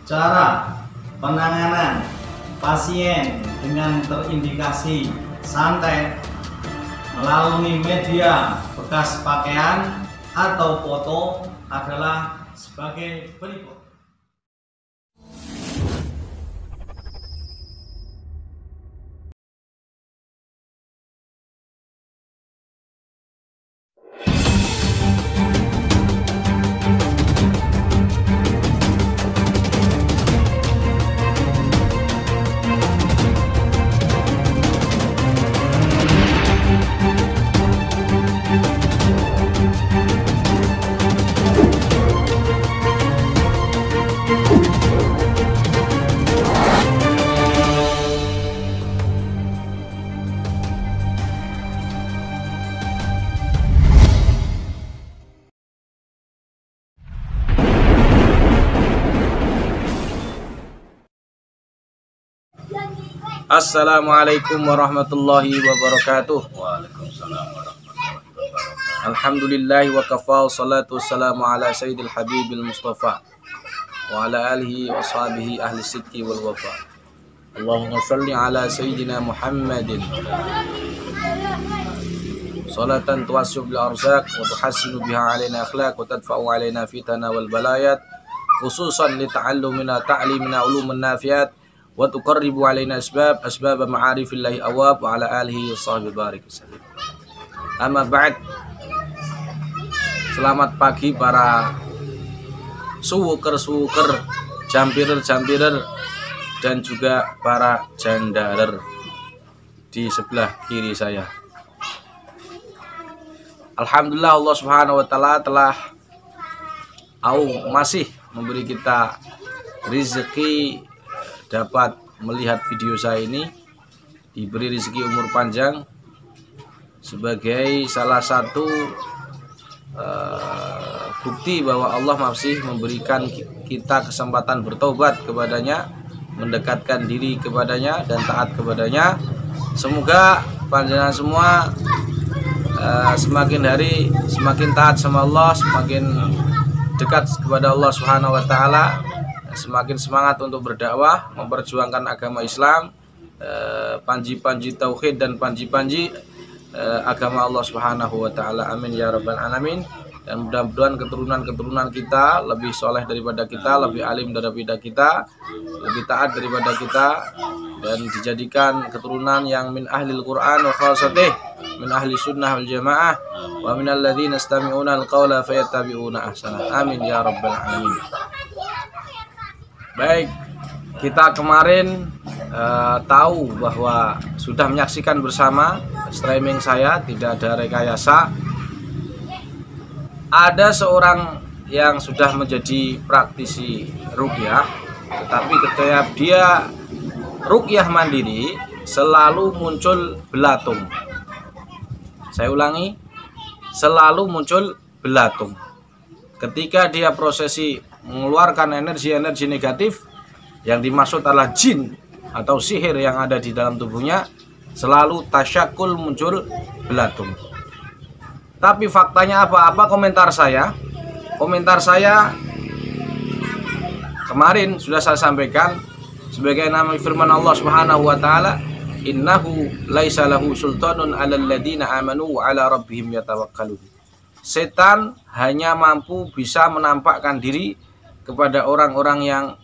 Cara penanganan pasien dengan terindikasi santet melalui media bekas pakaian atau foto adalah sebagai berikut. Assalamualaikum warahmatullahi wabarakatuh. Waalaikumsalam warahmatullahi wabarakatuh. Alhamdulillahi wa kafa, salatu wassalamu ala sayyidil habibil mustafa wa ala alihi wa sahbihi ahli sidqi wal wafa. Allahumma salli ala sayyidina Muhammadin salatan tuwassib bil arzaq wa tuhassinu biha alaina akhlaq wa tadfa'u alaina fitana wal balayat, khususan li ta'allumina ta'limina ulumun nafiat wa tuqarribu alaina asbab ma'arifillahi awab wa ala alihi wa sahbihi barik wasallam. Amma ba'd. Selamat pagi para suwuker-suwuker, jampirer-jampirer, dan juga para jandarer di sebelah kiri saya. Alhamdulillah, Allah Subhanahu wa taala telah masih memberi kita rezeki dapat melihat video saya ini, diberi rezeki umur panjang sebagai salah satu bukti bahwa Allah masih memberikan kita kesempatan bertobat kepadanya, mendekatkan diri kepadanya dan taat kepadanya. Semoga panjenengan semua semakin hari semakin taat sama Allah, semakin dekat kepada Allah Subhanahu wa taala, semakin semangat untuk berdakwah, memperjuangkan agama Islam, panji-panji tauhid dan panji-panji agama Allah Subhanahu wa taala. Amin ya rabbal alamin. Dan mudah-mudahan keturunan-keturunan kita lebih soleh daripada kita, lebih alim daripada kita, lebih taat daripada kita, dan dijadikan keturunan yang min ahlil Quran wa khasatih, min ahli sunnah wal jamaah, wa min alladzina istami'una al-qawla fayattabi'una ahsanah. Amin ya rabbal alamin. Baik, kita kemarin tahu bahwa sudah menyaksikan bersama streaming saya, tidak ada rekayasa. Ada seorang yang sudah menjadi praktisi ruqyah, tetapi ketika dia ruqyah mandiri selalu muncul belatung. Saya ulangi, selalu muncul belatung. Ketika dia prosesi mengeluarkan energi-energi negatif, yang dimaksud adalah jin atau sihir yang ada di dalam tubuhnya, selalu tasyakul muncul belatung. Tapi faktanya apa komentar saya? Komentar saya kemarin sudah saya sampaikan sebagai nama firman Allah Subhanahu wa taala, innahu laisa lahu sultanun 'alal ladina amanu wa 'ala rabbihim yatawakkalun. Setan hanya mampu bisa menampakkan diri kepada orang-orang yang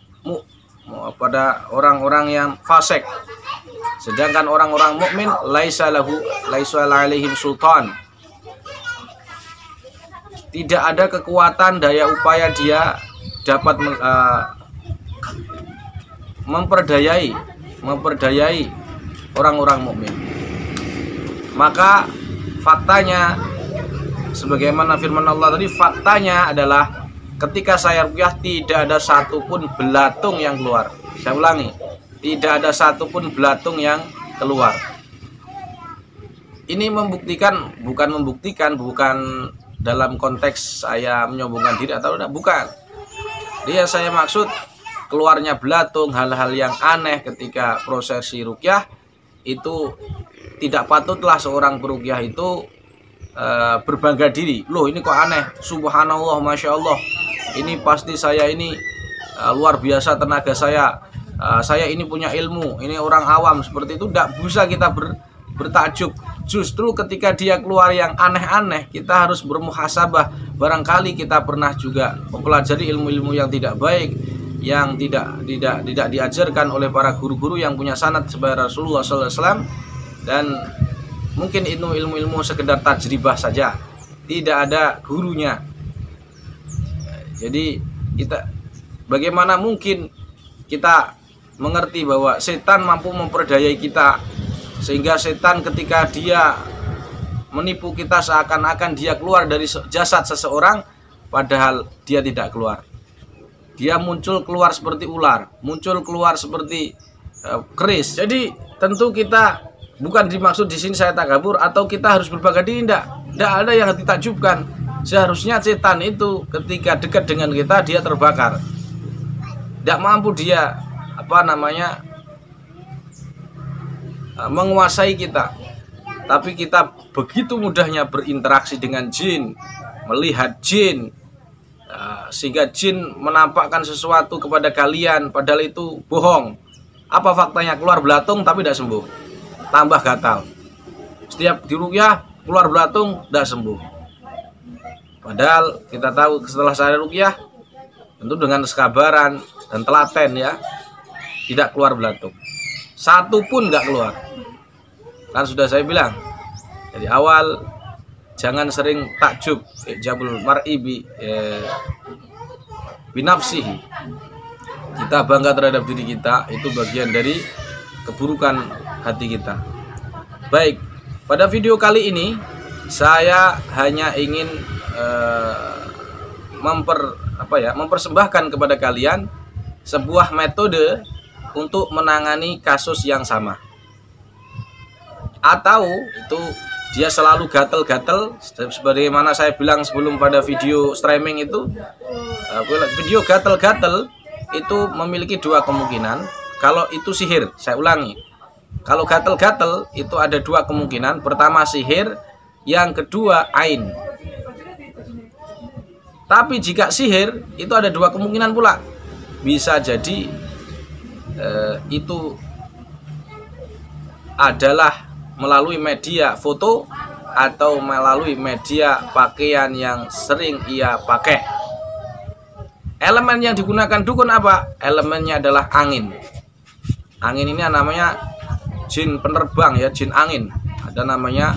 pada orang-orang yang fasik. Sedangkan orang-orang mukmin laisa alaihim sultan. Tidak ada kekuatan daya upaya dia dapat memperdayai orang-orang mukmin. Maka faktanya sebagaimana firman Allah tadi, faktanya adalah ketika saya ruqyah tidak ada satupun belatung yang keluar. Saya ulangi, tidak ada satupun belatung yang keluar. Ini bukan dalam konteks saya menyombongkan diri atau tidak, bukan. Dia saya maksud keluarnya belatung, hal-hal yang aneh ketika prosesi ruqyah itu tidak patutlah seorang peruqyah itu berbangga diri. Loh, ini kok aneh, subhanallah, masya Allah, ini pasti saya ini luar biasa tenaga saya ini punya ilmu, ini orang awam, seperti itu tidak bisa kita bertakjub. Justru ketika dia keluar yang aneh-aneh, kita harus bermuhasabah. Barangkali kita pernah juga mempelajari ilmu-ilmu yang tidak baik, yang tidak diajarkan oleh para guru-guru yang punya sanad sebagai Rasulullah SAW, dan mungkin itu ilmu-ilmu sekedar tajribah saja, tidak ada gurunya. Jadi kita, bagaimana mungkin kita mengerti bahwa setan mampu memperdayai kita, sehingga setan ketika dia menipu kita seakan-akan dia keluar dari jasad seseorang, padahal dia tidak keluar. Dia muncul keluar seperti ular, muncul keluar seperti keris. Jadi tentu kita bukan dimaksud di sini saya takabur atau kita harus berbangga diri, tidak ada yang ditakjubkan. Seharusnya setan itu ketika dekat dengan kita dia terbakar. Tidak mampu dia menguasai kita, tapi kita begitu mudahnya berinteraksi dengan jin, melihat jin, sehingga jin menampakkan sesuatu kepada kalian padahal itu bohong. Apa faktanya? Keluar belatung tapi tidak sembuh, tambah gatal. Setiap diruqyah keluar belatung tidak sembuh, padahal kita tahu setelah saya ruqyah tentu dengan kesabaran dan telaten ya, tidak keluar belatung, satu pun nggak keluar. Kan sudah saya bilang dari awal, jangan sering takjub, jabul mar'i binafsihi. Kita bangga terhadap diri kita, itu bagian dari keburukan hati kita. Baik, pada video kali ini saya hanya ingin mempersembahkan kepada kalian sebuah metode untuk menangani kasus yang sama. Atau itu dia selalu gatel-gatel, sebagaimana saya bilang sebelum pada video streaming itu, video gatel-gatel itu memiliki dua kemungkinan. Kalau itu sihir, saya ulangi, kalau gatel-gatel itu ada dua kemungkinan. Pertama sihir, yang kedua ain. Tapi jika sihir itu ada dua kemungkinan pula, bisa jadi itu adalah melalui media foto atau melalui media pakaian yang sering ia pakai. Elemen yang digunakan dukun apa? Elemennya adalah angin. Angin ini namanya jin penerbang ya, jin angin. Ada namanya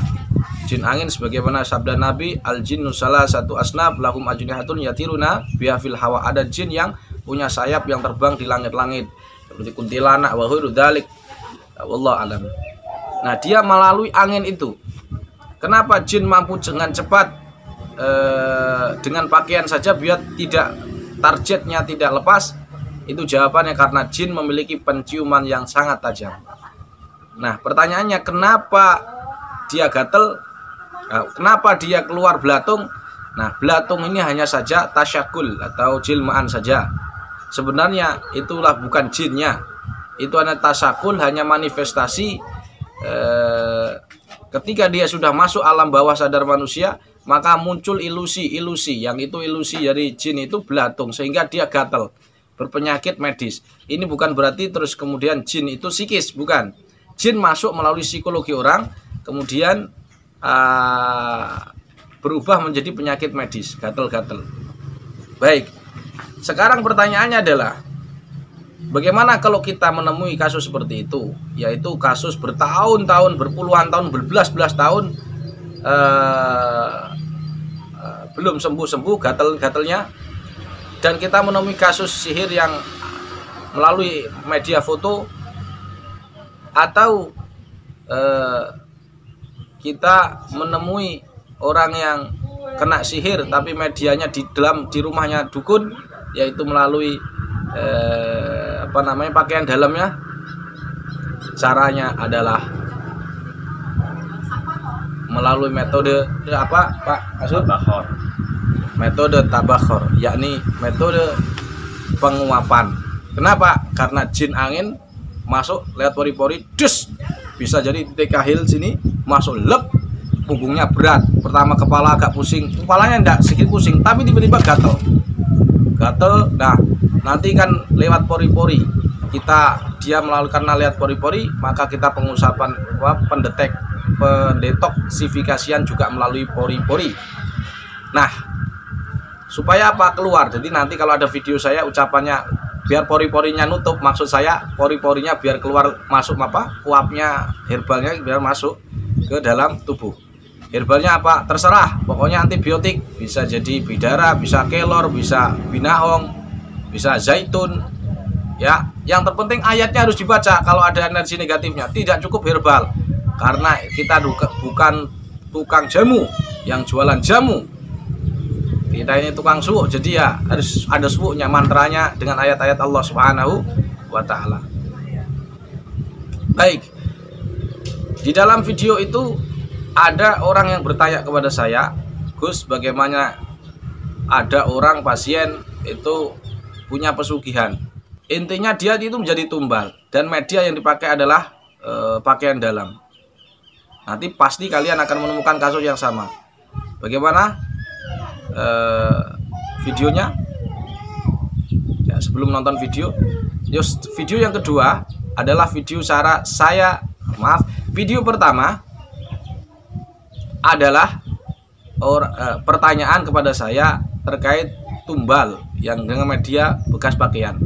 jin angin sebagaimana sabda Nabi, al jinnu salasatu asnaf lahum ajnihatun yatiruna biha fil hawa. Ada jin yang punya sayap yang terbang di langit-langit seperti kuntilanak wa ghairu dzalik. Wallahu alam. Nah, dia melalui angin itu. Kenapa jin mampu dengan cepat dengan pakaian saja biar tidak targetnya tidak lepas? Itu jawabannya karena jin memiliki penciuman yang sangat tajam. Nah, pertanyaannya kenapa dia gatel? Nah, kenapa dia keluar belatung? Nah, belatung ini hanya saja tasyakul atau jilmaan saja. Sebenarnya itulah bukan jinnya. Itu hanya tasyakul, hanya manifestasi. Ketika dia sudah masuk alam bawah sadar manusia, maka muncul ilusi-ilusi, yang itu ilusi dari jin itu belatung, sehingga dia gatal, berpenyakit medis. Ini bukan berarti terus kemudian jin itu psikis, bukan. Jin masuk melalui psikologi orang, kemudian berubah menjadi penyakit medis, gatal-gatal. Baik, sekarang pertanyaannya adalah, bagaimana kalau kita menemui kasus seperti itu, yaitu kasus bertahun-tahun, berpuluhan tahun, berbelas-belas tahun belum sembuh-sembuh gatal-gatalnya, dan kita menemui kasus sihir yang melalui media foto, atau kita menemui orang yang kena sihir tapi medianya di rumahnya dukun, yaitu melalui pakaian dalamnya. Caranya adalah melalui metode apa, Pak Asud? Metode tabakhur, yakni metode penguapan. Kenapa? Karena jin angin masuk lewat pori-pori, dus, bisa jadi titik kahil sini masuk lep, punggungnya berat. Pertama kepala agak pusing, kepalanya enggak sedikit pusing, tapi tiba-tiba gatel. Nah nanti kan lewat pori-pori. Dia melalui karena lewat pori-pori, maka kita pendetoksifikasian juga melalui pori-pori. Nah, supaya apa? Keluar. Jadi nanti kalau ada video saya ucapannya biar pori-porinya nutup, maksud saya pori-porinya biar keluar, masuk uapnya herbalnya biar masuk ke dalam tubuh. Herbalnya apa? Terserah, pokoknya antibiotik, bisa jadi bidara, bisa kelor, bisa binahong, bisa zaitun. Ya, yang terpenting ayatnya harus dibaca. Kalau ada energi negatifnya, tidak cukup herbal. Karena kita bukan tukang jamu yang jualan jamu. Kita ini tukang suwuk, jadi ya harus ada suwuknya, mantranya dengan ayat-ayat Allah Subhanahu wa Ta'ala. Baik, di dalam video itu ada orang yang bertanya kepada saya, Gus, bagaimana ada orang pasien itu punya pesugihan. Intinya dia itu menjadi tumbal dan media yang dipakai adalah pakaian dalam. Nanti pasti kalian akan menemukan kasus yang sama. Bagaimana videonya? Ya, sebelum nonton video yang kedua adalah video video pertama adalah pertanyaan kepada saya terkait tumbal yang dengan media bekas pakaian.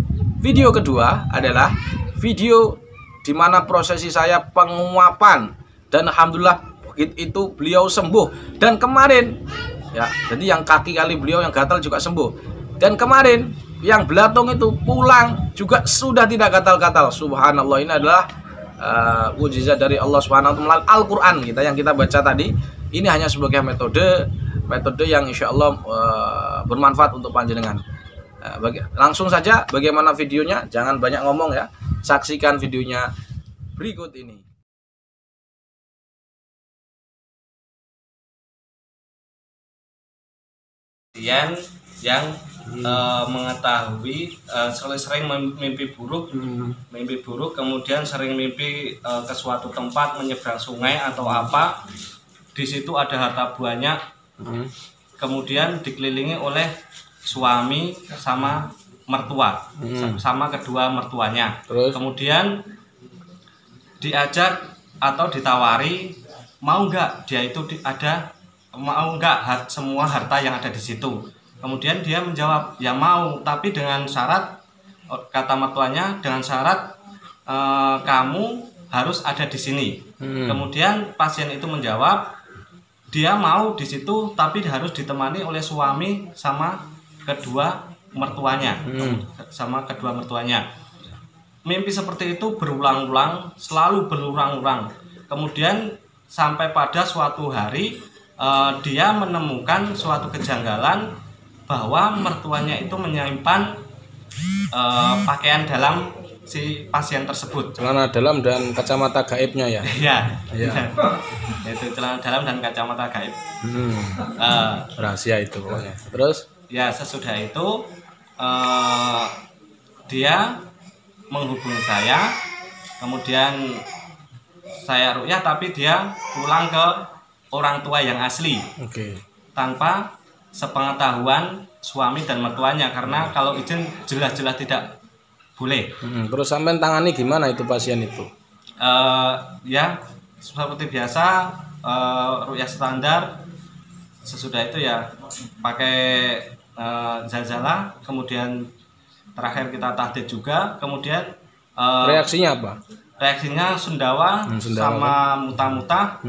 Video kedua adalah video di mana prosesi saya penguapan dan alhamdulillah itu beliau sembuh. Dan kemarin ya, jadi yang kaki kali beliau yang gatal juga sembuh. Dan kemarin yang belatung itu pulang juga sudah tidak gatal-gatal. Subhanallah, ini adalah mukjizat dari Allah Subhanahu wa Ta'ala melalui Al-Qur'an yang kita baca tadi. Ini hanya sebagai metode yang insya Allah bermanfaat untuk panjenengan. Langsung saja bagaimana videonya, jangan banyak ngomong ya. Saksikan videonya berikut ini. Yang mengetahui sering mimpi buruk, kemudian sering mimpi ke suatu tempat menyeberang sungai atau apa, di situ ada harta banyak, kemudian dikelilingi oleh suami sama mertua, sama kedua mertuanya. Terus? Kemudian diajak atau ditawari, mau nggak dia itu mau nggak semua harta yang ada di situ. Kemudian dia menjawab, ya mau, tapi dengan syarat, kata mertuanya, dengan syarat kamu harus ada di sini. Kemudian pasien itu menjawab, dia mau di situ, tapi harus ditemani oleh suami sama kedua mertuanya, Mimpi seperti itu berulang-ulang, selalu berulang-ulang. Kemudian sampai pada suatu hari dia menemukan suatu kejanggalan bahwa mertuanya itu menyimpan pakaian dalam si pasien tersebut. Celana dalam dan kacamata gaibnya ya? Iya. Itu celana dalam dan kacamata gaib. Rahasia itu pokoknya. Terus? Ya, sesudah itu dia menghubungi saya, kemudian saya ruqyah, tapi dia pulang ke orang tua yang asli, tanpa sepengetahuan suami dan mertuanya, karena kalau izin jelas-jelas tidak boleh. Terus sampai tangani gimana itu pasien itu? Ya seperti biasa, ruqyah standar. Sesudah itu ya pakai zalzalah, kemudian terakhir kita tahdid juga, kemudian reaksinya apa? Reaksinya sendawa sama muta-muta.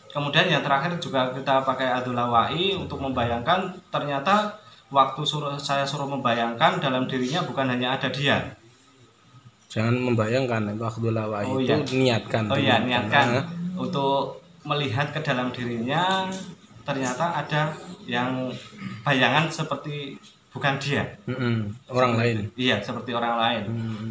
Kemudian yang terakhir juga kita pakai adulawai untuk membayangkan. Ternyata waktu saya suruh membayangkan, dalam dirinya bukan hanya ada dia. Jangan membayangkan, itu adulawai itu niatkan. Niatkan untuk melihat ke dalam dirinya. Ternyata ada yang bayangan seperti bukan dia, orang lain. Iya, seperti orang lain.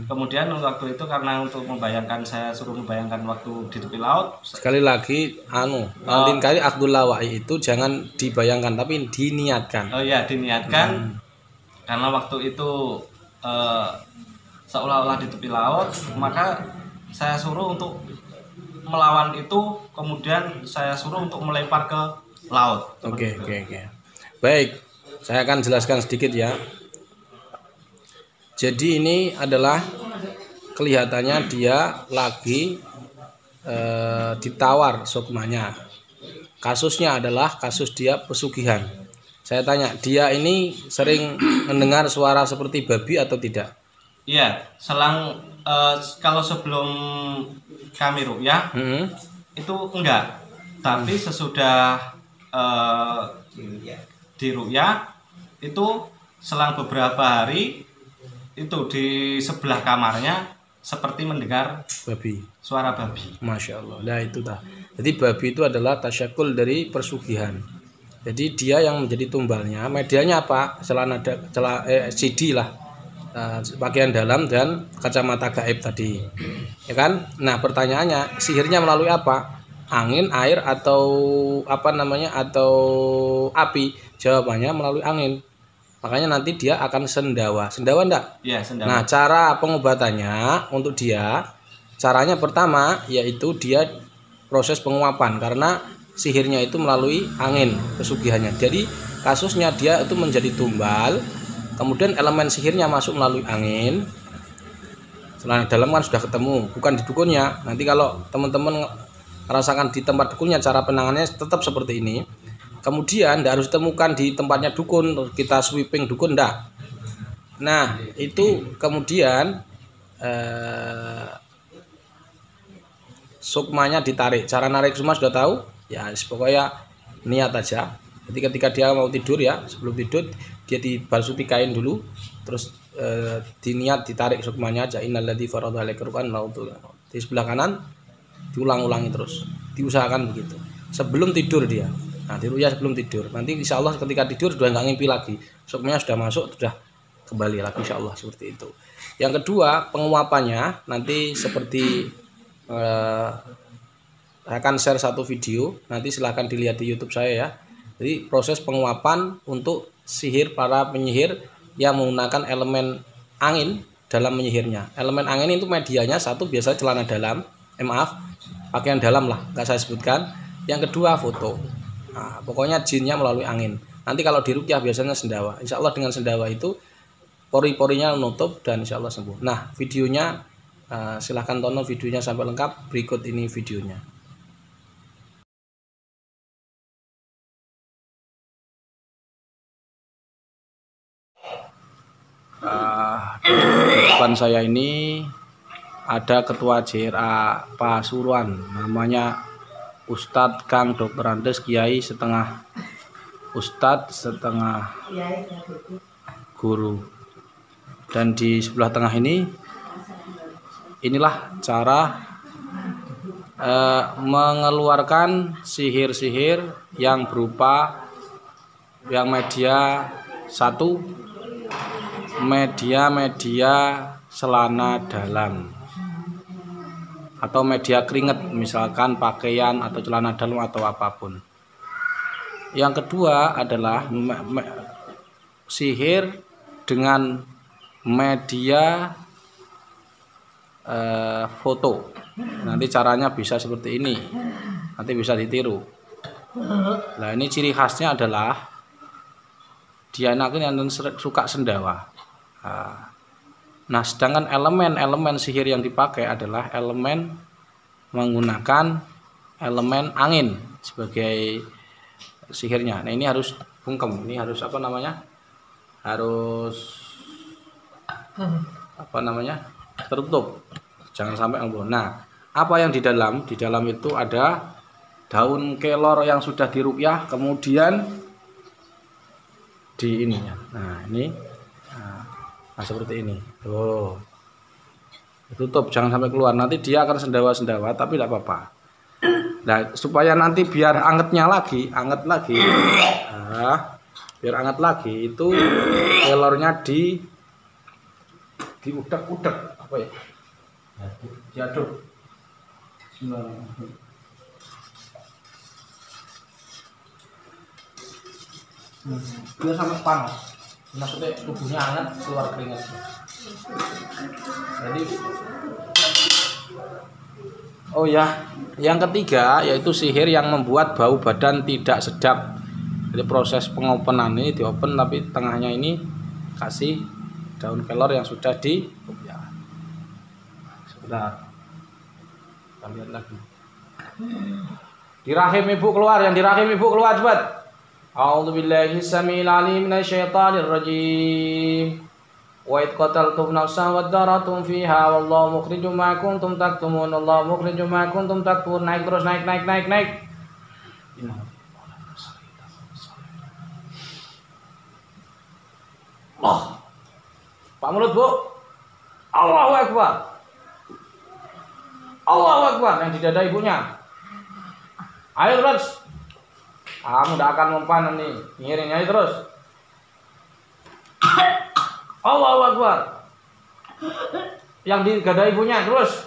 Kemudian waktu itu karena untuk membayangkan, saya suruh membayangkan waktu di tepi laut. Sekali lagi, nanti kali Abdullawai itu jangan dibayangkan, tapi diniatkan. Oh iya, diniatkan. Karena waktu itu seolah-olah di tepi laut, maka saya suruh untuk melawan itu, kemudian saya suruh untuk melempar ke laut. Oke. Baik. Saya akan jelaskan sedikit ya. Jadi ini adalah kelihatannya dia lagi ditawar sukmanya. Kasusnya adalah kasus dia pesugihan. Saya tanya, dia ini sering mendengar suara seperti babi atau tidak? Iya, kalau sebelum kami ruqyah itu enggak. Tapi sesudah di ruqyah itu selang beberapa hari itu di sebelah kamarnya seperti mendengar Babi. suara babi. Masya Allah. Nah itu dah. Jadi babi itu adalah tasyakul dari persugihan. Jadi dia yang menjadi tumbalnya. Medianya apa? CD lah, pakaian dalam dan kacamata gaib tadi, ya kan? Nah pertanyaannya, sihirnya melalui apa? Angin, air, atau apa namanya? Atau api? Jawabannya melalui angin. Makanya nanti dia akan sendawa. Sendawa enggak? Iya, sendawa. Nah, cara pengobatannya untuk dia, caranya pertama yaitu dia proses penguapan, karena sihirnya itu melalui angin pesugihannya. Jadi kasusnya dia itu menjadi tumbal, kemudian elemen sihirnya masuk melalui angin. Celana dalam kan sudah ketemu, bukan di dukunnya. Nanti kalau teman-teman merasakan di tempat dukunnya, cara penanganannya tetap seperti ini. Kemudian tidak harus ditemukan di tempatnya dukun, kita sweeping dukun, enggak. Nah itu kemudian sukmanya ditarik. Cara narik semua sudah tahu ya, pokoknya niat aja. Jadi ketika dia mau tidur ya, sebelum tidur dia dibasuti kain dulu, terus diniat ditarik sukmanya aja. Innalladzi farada 'alaikal Qur'an di sebelah kanan, diulang-ulangi terus, diusahakan begitu sebelum tidur dia. Nah diruqyah sebelum tidur, nanti insya Allah ketika tidur sudah nggak ngimpi lagi, sukmanya sudah masuk, sudah kembali lagi insya Allah, seperti itu. Yang kedua, penguapannya nanti seperti saya akan share satu video, nanti silahkan dilihat di YouTube saya ya. Jadi proses penguapan untuk sihir para penyihir yang menggunakan elemen angin dalam menyihirnya. Elemen angin itu medianya satu biasa celana dalam, pakaian dalam lah, nggak saya sebutkan. Yang kedua foto. Nah, pokoknya jinnya melalui angin. Nanti kalau di ruqyah biasanya sendawa. Insya Allah dengan sendawa itu pori-porinya menutup dan insya Allah sembuh. Nah videonya silahkan tonton videonya sampai lengkap. Berikut ini videonya. Di depan saya ini ada ketua JRA Pasuruan, namanya Ustadz Kang Dr. Andes, Kiai setengah Ustadz setengah guru. Dan di sebelah tengah ini, inilah cara mengeluarkan sihir-sihir yang berupa yang media satu, media celana dalam atau media keringat, misalkan pakaian atau celana dalam atau apapun. Yang kedua adalah sihir dengan media foto. Nanti caranya bisa seperti ini, nanti bisa ditiru. Nah ini ciri khasnya adalah dia anaknya yang suka sendawa. Nah sedangkan elemen sihir yang dipakai adalah elemen menggunakan elemen angin sebagai sihirnya. Nah ini harus bungkem, ini harus apa namanya, harus apa namanya, tertutup, jangan sampai ngebul. Nah apa yang di dalam itu ada daun kelor yang sudah diruqyah, kemudian di ininya. Nah ini, nah seperti ini. Oh, tutup, jangan sampai keluar. Nanti dia akan sendawa-sendawa, tapi tidak apa-apa. Nah supaya nanti biar angetnya lagi, biar anget lagi, itu kelornya diudek-udek, apa ya? Diaduk. Biar sampai panas, maksudnya tubuhnya hangat, keluar keringat. Jadi oh ya, yang ketiga yaitu sihir yang membuat bau badan tidak sedap. Jadi proses pengopenan ini diopen, tapi tengahnya ini kasih daun kelor yang sudah di sebentar, kita lihat lagi. Di rahim ibu keluar, yang di rahim ibu keluar cepat. A'udzubillahi samil alim minasyaitonir rajim. Wa id qataltum nafsan wadaratum fiha wallahu mukhrijum ma kuntum taktumun. Allahu mukhrijum ma kuntum taktumun. Naik terus, naik. Allah. Pak mulut, Bu. Allahu Akbar. Allahu Akbar, yang di dada ibunya. Ayo terus. Kamu tidak akan mempan nih. Ngiring aja terus. Allahu Akbar. Yang di dada ibunya terus.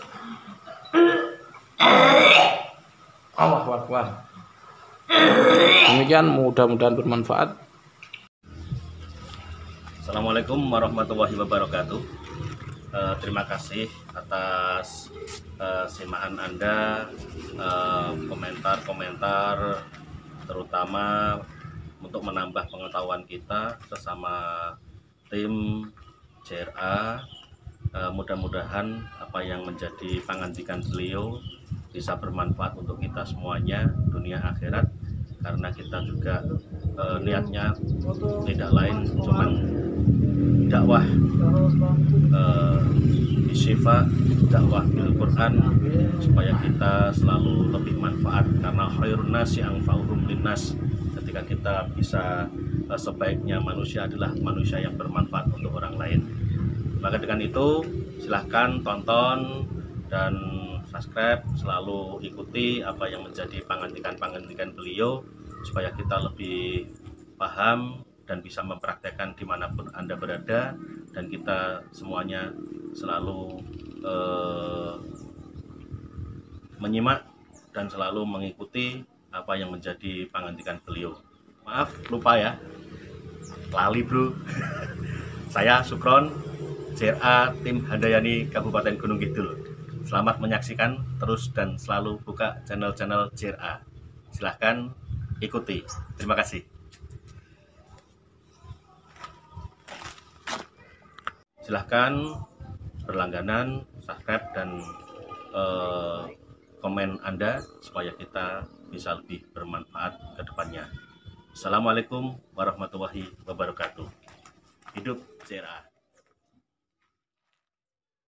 Allahu Akbar. Demikian, mudah-mudahan bermanfaat. Assalamualaikum warahmatullahi wabarakatuh. Terima kasih atas simaan Anda, komentar-komentar, terutama untuk menambah pengetahuan kita sesama tim JRA. Mudah-mudahan apa yang menjadi pangandikan beliau bisa bermanfaat untuk kita semuanya, dunia akhirat, karena kita juga niatnya tidak lain cuman dakwah syifa, dakwah bil Quran, supaya kita selalu lebih manfaat, karena khairun nasi anfa'uhum linnas. Ketika kita bisa sebaiknya manusia adalah manusia yang bermanfaat untuk orang lain. Maka dengan itu silahkan tonton dan subscribe, selalu ikuti apa yang menjadi pangandikan beliau, supaya kita lebih paham dan bisa mempraktekkan dimanapun Anda berada, dan kita semuanya selalu menyimak dan selalu mengikuti apa yang menjadi pangandikan beliau. Maaf, lupa ya, lali bro. Saya Sukron, JRA tim Handayani Kabupaten Gunung Kidul. Selamat menyaksikan terus dan selalu buka channel-channel JRA. Silahkan ikuti. Terima kasih. Silahkan berlangganan, subscribe, dan komen Anda supaya kita bisa lebih bermanfaat ke depannya. Assalamualaikum warahmatullahi wabarakatuh. Hidup JRA.